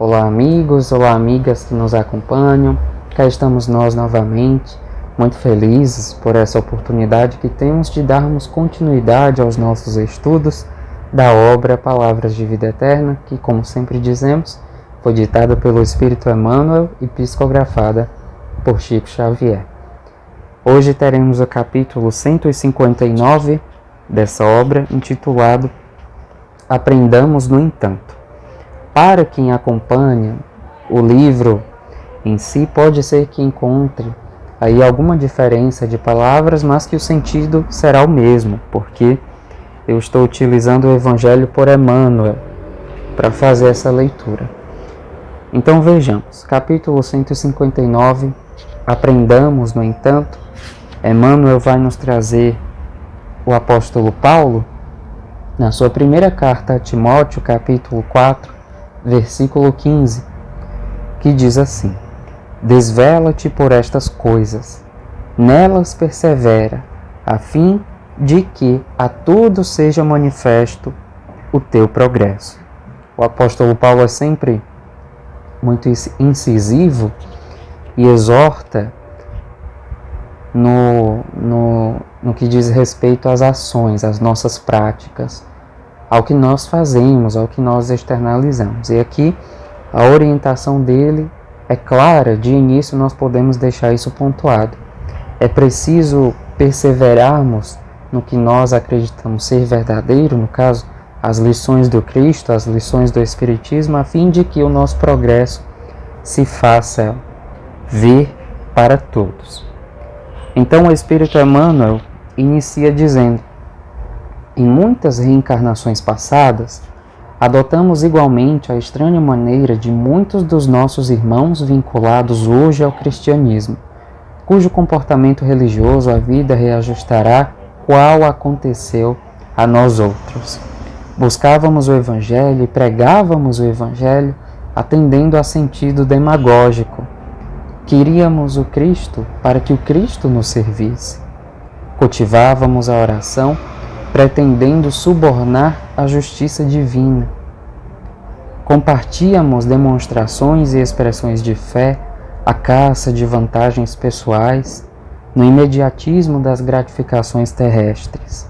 Olá amigos, olá amigas que nos acompanham, cá estamos nós novamente, muito felizes por essa oportunidade que temos de darmos continuidade aos nossos estudos da obra Palavras de Vida Eterna, que, como sempre dizemos, foi ditada pelo Espírito Emmanuel e psicografada por Chico Xavier. Hoje teremos o capítulo 159 dessa obra, intitulado Aprendamos no Entanto. Para quem acompanha o livro em si, pode ser que encontre aí alguma diferença de palavras, mas que o sentido será o mesmo, porque eu estou utilizando o Evangelho por Emmanuel para fazer essa leitura. Então vejamos, capítulo 159, Aprendamos no Entanto. Emmanuel vai nos trazer o apóstolo Paulo, na sua primeira carta a Timóteo, capítulo 4, versículo 15, que diz assim: Desvela-te por estas coisas, nelas persevera, a fim de que a tudo seja manifesto o teu progresso. O apóstolo Paulo é sempre muito incisivo e exorta no que diz respeito às ações, às nossas práticas, ao que nós fazemos, ao que nós externalizamos. E aqui a orientação dele é clara, de início nós podemos deixar isso pontuado. É preciso perseverarmos no que nós acreditamos ser verdadeiro, no caso, as lições do Cristo, as lições do Espiritismo, a fim de que o nosso progresso se faça ver para todos. Então o Espírito Emmanuel inicia dizendo: em muitas reencarnações passadas, adotamos igualmente a estranha maneira de muitos dos nossos irmãos vinculados hoje ao cristianismo, cujo comportamento religioso a vida reajustará qual aconteceu a nós outros. Buscávamos o Evangelho e pregávamos o Evangelho atendendo a sentido demagógico. Queríamos o Cristo para que o Cristo nos servisse. Cultivávamos a oração pretendendo subornar a justiça divina. Compartíamos demonstrações e expressões de fé à caça de vantagens pessoais, no imediatismo das gratificações terrestres.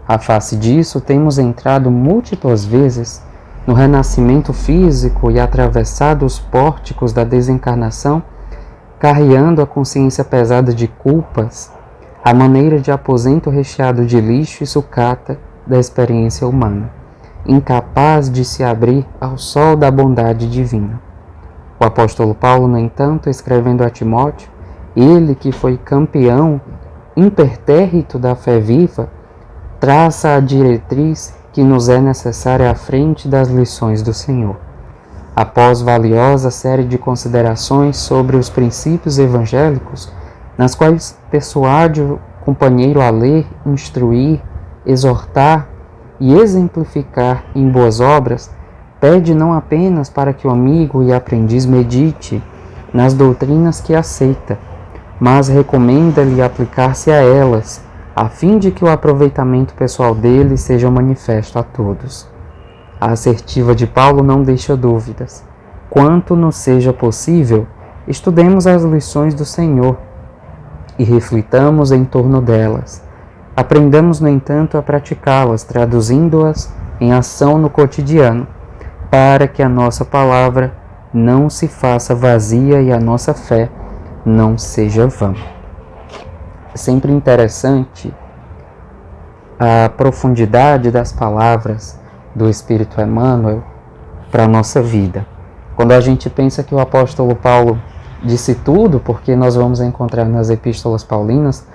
À face disso, temos entrado múltiplas vezes no renascimento físico e atravessado os pórticos da desencarnação, carreando a consciência pesada de culpas, à maneira de aposento recheado de lixo e sucata da experiência humana, incapaz de se abrir ao sol da bondade divina. O apóstolo Paulo, no entanto, escrevendo a Timóteo, ele que foi campeão impertérrito da fé viva, traça a diretriz que nos é necessária à frente das lições do Senhor. Após valiosa série de considerações sobre os princípios evangélicos, nas quais persuade o companheiro a ler, instruir, exortar e exemplificar em boas obras, pede não apenas para que o amigo e aprendiz medite nas doutrinas que aceita, mas recomenda-lhe aplicar-se a elas, a fim de que o aproveitamento pessoal dele seja manifesto a todos. A assertiva de Paulo não deixa dúvidas. Quanto nos seja possível, estudemos as lições do Senhor e reflitamos em torno delas. Aprendamos, no entanto, a praticá-las, traduzindo-as em ação no cotidiano, para que a nossa palavra não se faça vazia e a nossa fé não seja vã. É sempre interessante a profundidade das palavras do Espírito Emmanuel para a nossa vida. Quando a gente pensa que o apóstolo Paulo disse tudo, porque nós vamos encontrar nas epístolas paulinas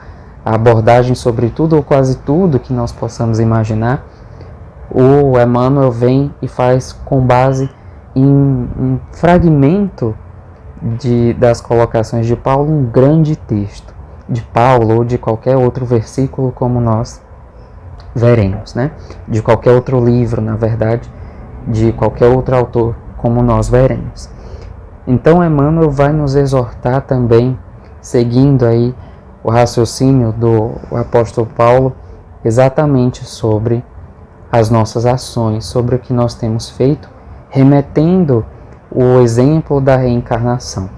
a abordagem sobre tudo ou quase tudo que nós possamos imaginar, o Emmanuel vem e faz com base em um fragmento das colocações de Paulo, um grande texto de Paulo ou de qualquer outro versículo, como nós veremos, né? De qualquer outro livro, na verdade, de qualquer outro autor, como nós veremos. Então Emmanuel vai nos exortar também, seguindo aí o raciocínio do apóstolo Paulo, exatamente sobre as nossas ações, sobre o que nós temos feito, remetendo o exemplo da reencarnação.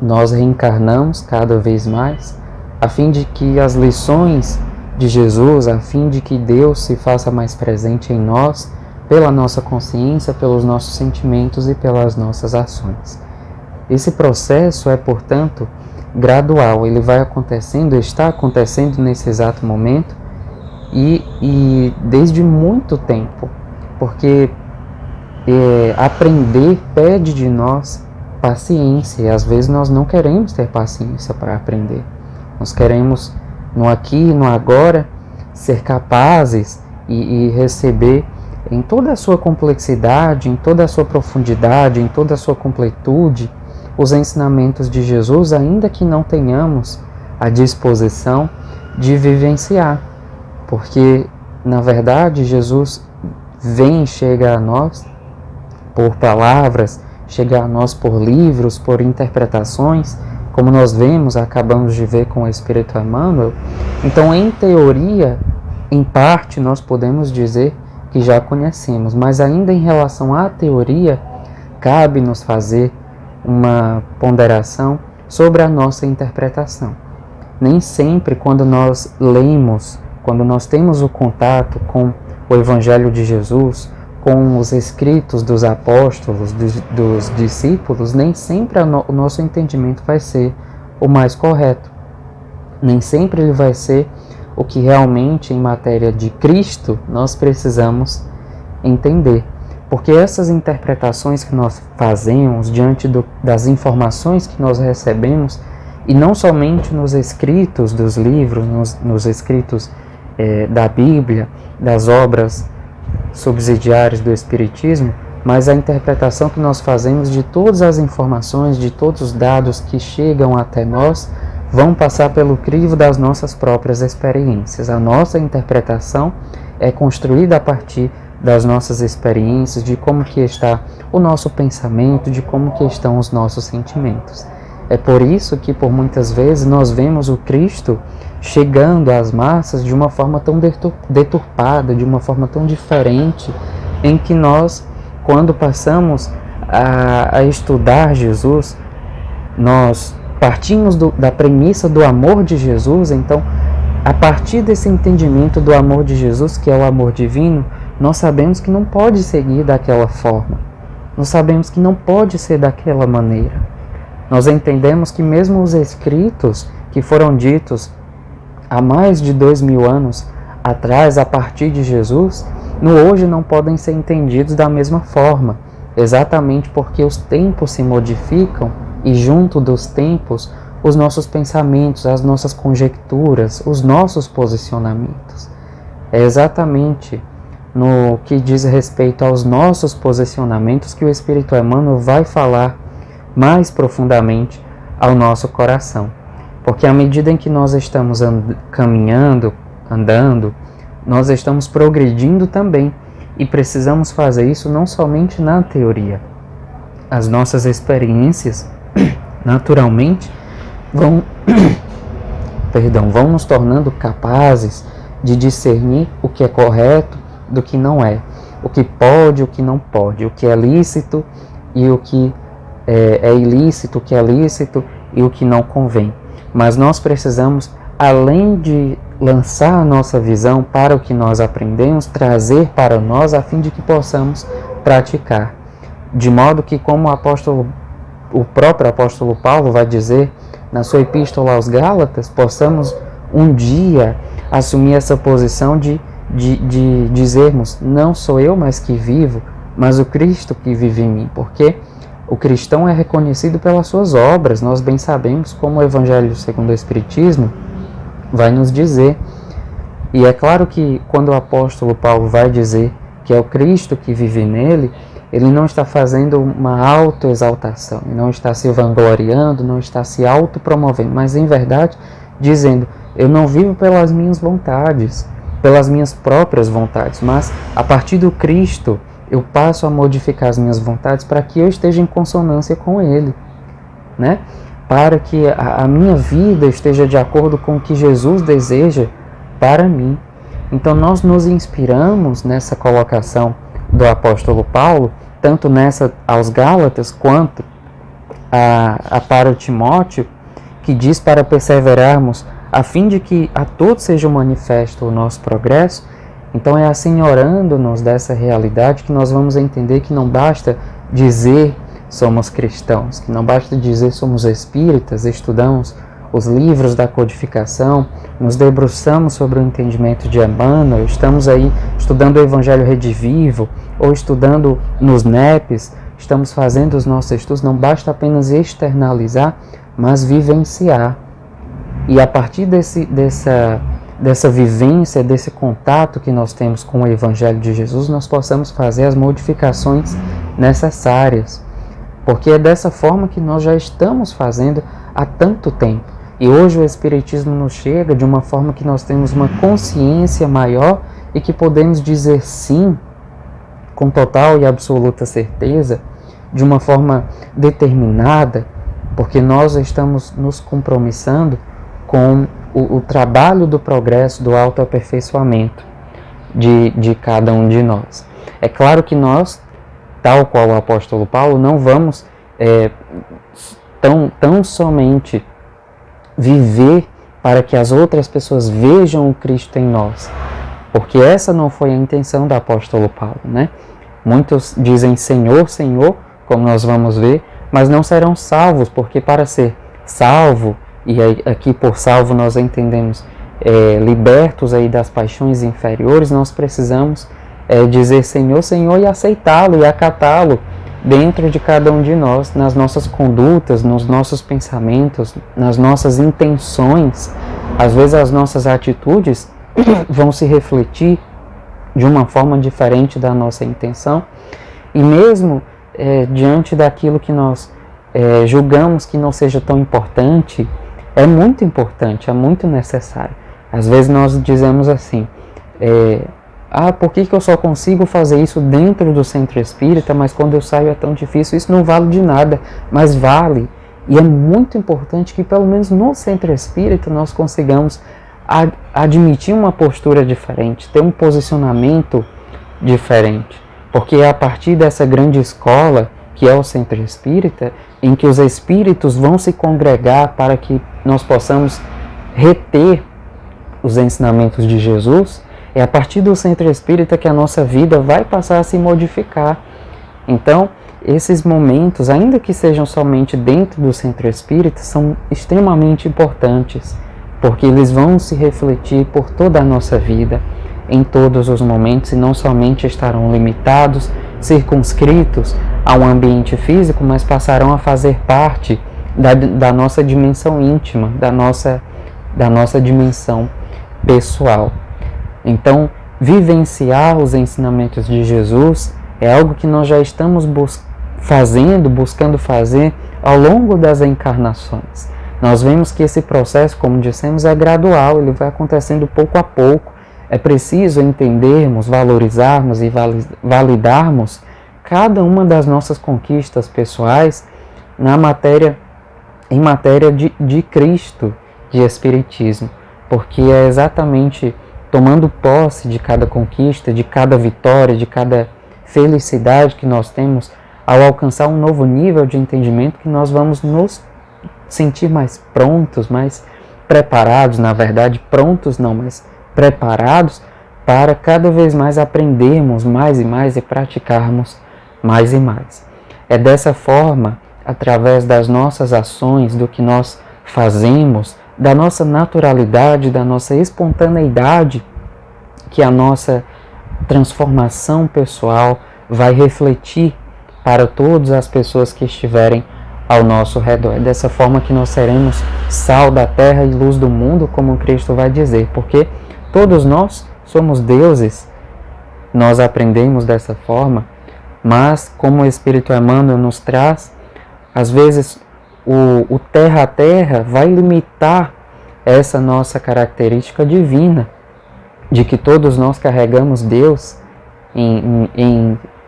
Nós reencarnamos cada vez mais a fim de que as lições de Jesus, a fim de que Deus se faça mais presente em nós, pela nossa consciência, pelos nossos sentimentos e pelas nossas ações. Esse processo é, portanto, gradual, ele vai acontecendo, está acontecendo nesse exato momento e desde muito tempo, porque aprender pede de nós paciência, e às vezes nós não queremos ter paciência para aprender. Nós queremos, no aqui e no agora, ser capazes e receber em toda a sua complexidade, em toda a sua profundidade, em toda a sua completude, os ensinamentos de Jesus, ainda que não tenhamos a disposição de vivenciar. Porque, na verdade, Jesus vem e chega a nós por palavras, chega a nós por livros, por interpretações, como nós vemos, acabamos de ver com o Espírito Emmanuel. Então, em teoria, em parte, nós podemos dizer que já conhecemos, mas ainda em relação à teoria, cabe-nos fazer uma ponderação sobre a nossa interpretação. Nem sempre, quando nós lemos, quando nós temos o contato com o Evangelho de Jesus, com os escritos dos apóstolos, dos discípulos, nem sempre o nosso entendimento vai ser o mais correto. Nem sempre ele vai ser o que realmente, em matéria de Cristo, nós precisamos entender. Porque essas interpretações que nós fazemos diante das informações que nós recebemos, e não somente nos escritos dos livros, nos escritos da Bíblia, das obras subsidiárias do Espiritismo, mas a interpretação que nós fazemos de todas as informações, de todos os dados que chegam até nós, vão passar pelo crivo das nossas próprias experiências. A nossa interpretação é construída a partir das nossas experiências, de como que está o nosso pensamento, de como que estão os nossos sentimentos. É por isso que, por muitas vezes, nós vemos o Cristo chegando às massas de uma forma tão deturpada, de uma forma tão diferente, em que nós, quando passamos a estudar Jesus, nós partimos da premissa do amor de Jesus. Então, a partir desse entendimento do amor de Jesus, que é o amor divino, nós sabemos que não pode seguir daquela forma. Nós sabemos que não pode ser daquela maneira. Nós entendemos que mesmo os escritos que foram ditos há mais de 2000 anos atrás, a partir de Jesus, no hoje não podem ser entendidos da mesma forma, exatamente porque os tempos se modificam e junto dos tempos, os nossos pensamentos, as nossas conjecturas, os nossos posicionamentos. É exatamente no que diz respeito aos nossos posicionamentos que o Espírito Emmanuel vai falar mais profundamente ao nosso coração. Porque à medida em que nós estamos caminhando, andando, nós estamos progredindo também. E precisamos fazer isso não somente na teoria. As nossas experiências, naturalmente, vão nos tornando capazes de discernir o que é correto do que não é, o que pode, o que não pode, o que é lícito e o que é ilícito, o que é lícito e o que não convém. Mas nós precisamos, além de lançar a nossa visão para o que nós aprendemos, trazer para nós a fim de que possamos praticar. De modo que, como o próprio apóstolo Paulo vai dizer na sua epístola aos Gálatas, possamos um dia assumir essa posição de dizermos: não sou eu mais que vivo, mas o Cristo que vive em mim. Porque o cristão é reconhecido pelas suas obras. Nós bem sabemos como o Evangelho segundo o Espiritismo vai nos dizer. E é claro que quando o apóstolo Paulo vai dizer que é o Cristo que vive nele, ele não está fazendo uma autoexaltação, não está se vangloriando, não está se autopromovendo, mas em verdade dizendo: eu não vivo pelas minhas vontades, pelas minhas próprias vontades, mas a partir do Cristo eu passo a modificar as minhas vontades para que eu esteja em consonância com Ele, né? Para que a minha vida esteja de acordo com o que Jesus deseja para mim. Então nós nos inspiramos nessa colocação do apóstolo Paulo tanto nessa aos Gálatas, quanto para o Timóteo, que diz para perseverarmos, a fim de que a todos seja manifesto o nosso progresso. Então é assim, orando-nos dessa realidade, que nós vamos entender que não basta dizer somos cristãos, que não basta dizer somos espíritas, estudamos os livros da codificação, nos debruçamos sobre o entendimento de Emmanuel, estamos aí estudando o Evangelho Redivivo, ou estudando nos NEPs, estamos fazendo os nossos estudos. Não basta apenas externalizar, mas vivenciar. E a partir dessa vivência, desse contato que nós temos com o Evangelho de Jesus, nós possamos fazer as modificações necessárias. Porque é dessa forma que nós já estamos fazendo há tanto tempo. E hoje o Espiritismo nos chega de uma forma que nós temos uma consciência maior e que podemos dizer sim, com total e absoluta certeza, de uma forma determinada, porque nós estamos nos compromissando com o trabalho do progresso, do autoaperfeiçoamento de cada um de nós. É claro que nós, tal qual o apóstolo Paulo, não vamos tão somente viver para que as outras pessoas vejam o Cristo em nós, porque essa não foi a intenção do apóstolo Paulo, né? Muitos dizem Senhor, Senhor, como nós vamos ver, mas não serão salvos, porque para ser salvo, e aqui por salvo nós entendemos libertos aí das paixões inferiores, nós precisamos dizer Senhor, Senhor e aceitá-lo e acatá-lo dentro de cada um de nós, nas nossas condutas, nos nossos pensamentos, nas nossas intenções. Às vezes as nossas atitudes vão se refletir de uma forma diferente da nossa intenção, e mesmo diante daquilo que nós julgamos que não seja tão importante, é muito necessário. Às vezes nós dizemos assim, por que eu só consigo fazer isso dentro do centro espírita, mas quando eu saio é tão difícil? Isso não vale de nada, mas vale. E é muito importante que pelo menos no centro espírita nós consigamos admitir uma postura diferente, ter um posicionamento diferente. Porque é a partir dessa grande escola, que é o centro espírita, em que os espíritos vão se congregar para que nós possamos reter os ensinamentos de Jesus, é a partir do centro espírita que a nossa vida vai passar a se modificar. Então, esses momentos, ainda que sejam somente dentro do centro espírita, são extremamente importantes, porque eles vão se refletir por toda a nossa vida, em todos os momentos, e não somente estarão limitados, circunscritos a um ambiente físico, mas passarão a fazer parte da nossa dimensão íntima, da nossa dimensão pessoal. Então, vivenciar os ensinamentos de Jesus é algo que nós já estamos buscando fazer ao longo das encarnações. Nós vemos que esse processo, como dissemos, é gradual, ele vai acontecendo pouco a pouco. É preciso entendermos, valorizarmos e validarmos cada uma das nossas conquistas pessoais em matéria de Cristo, de Espiritismo, porque é exatamente tomando posse de cada conquista, de cada vitória, de cada felicidade que nós temos, ao alcançar um novo nível de entendimento, que nós vamos nos sentir mais prontos, mais preparados, na verdade, prontos não, mas preparados para cada vez mais aprendermos mais e mais e praticarmos mais e mais. É dessa forma, através das nossas ações, do que nós fazemos, da nossa naturalidade, da nossa espontaneidade, que a nossa transformação pessoal vai refletir para todas as pessoas que estiverem ao nosso redor. É dessa forma que nós seremos sal da terra e luz do mundo, como Cristo vai dizer, porque todos nós somos deuses, nós aprendemos dessa forma, mas como o Espírito Emmanuel nos traz, às vezes o terra a terra vai limitar essa nossa característica divina, de que todos nós carregamos Deus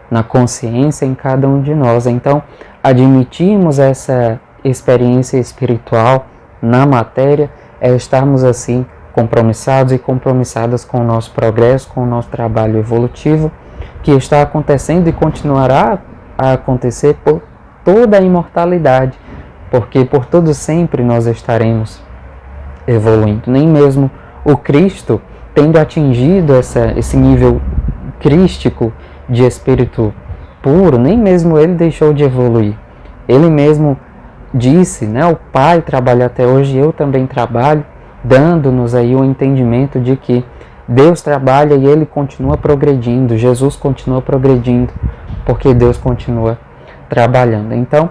na consciência em cada um de nós. Então, admitirmos essa experiência espiritual na matéria é estarmos assim compromissados e compromissadas com o nosso progresso, com o nosso trabalho evolutivo, que está acontecendo e continuará a acontecer por toda a imortalidade, porque por todo sempre nós estaremos evoluindo. Nem mesmo o Cristo, tendo atingido esse nível crístico de espírito puro, nem mesmo ele deixou de evoluir. Ele mesmo disse, o Pai trabalha até hoje, eu também trabalho, dando-nos aí o entendimento de que Deus trabalha e Ele continua progredindo, Jesus continua progredindo, porque Deus continua trabalhando. Então,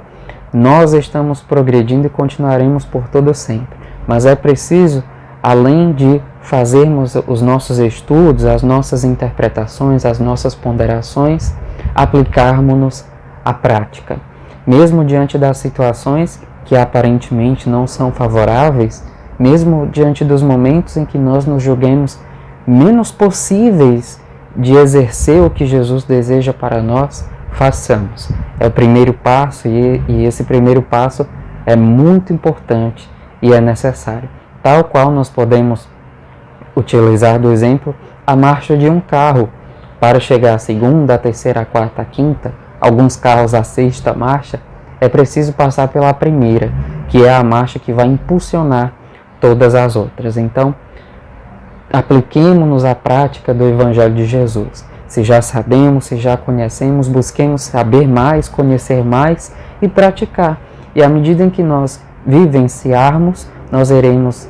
nós estamos progredindo e continuaremos por todo sempre. Mas é preciso, além de fazermos os nossos estudos, as nossas interpretações, as nossas ponderações, aplicarmos-nos à prática. Mesmo diante das situações que aparentemente não são favoráveis, mesmo diante dos momentos em que nós nos julguemos menos possíveis de exercer o que Jesus deseja para nós, façamos. É o primeiro passo e esse primeiro passo é muito importante e é necessário. Tal qual nós podemos utilizar do exemplo a marcha de um carro para chegar à segunda, à terceira, à quarta, à quinta, alguns carros à sexta marcha, é preciso passar pela primeira, que é a marcha que vai impulsionar todas as outras. Então, apliquemo-nos à prática do Evangelho de Jesus. Se já sabemos, se já conhecemos, busquemos saber mais, conhecer mais e praticar. E à medida em que nós vivenciarmos, nós iremos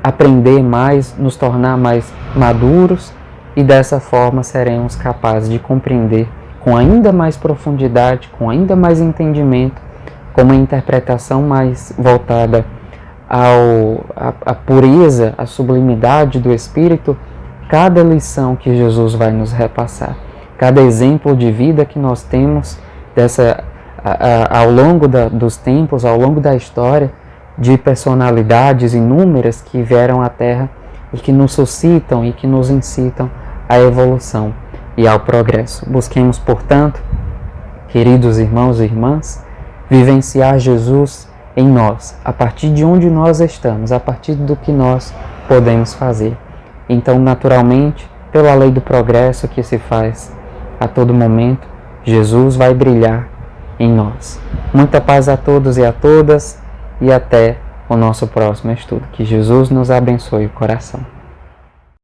aprender mais, nos tornar mais maduros e dessa forma seremos capazes de compreender com ainda mais profundidade, com ainda mais entendimento, com uma interpretação mais voltada à pureza, à sublimidade do Espírito, cada lição que Jesus vai nos repassar, cada exemplo de vida que nós temos ao longo dos tempos, ao longo da história, de personalidades inúmeras que vieram à Terra e que nos suscitam e que nos incitam à evolução e ao progresso. Busquemos, portanto, queridos irmãos e irmãs, vivenciar Jesus em nós, a partir de onde nós estamos, a partir do que nós podemos fazer. Então, naturalmente, pela lei do progresso que se faz a todo momento, Jesus vai brilhar em nós. Muita paz a todos e a todas e até o nosso próximo estudo. Que Jesus nos abençoe o coração.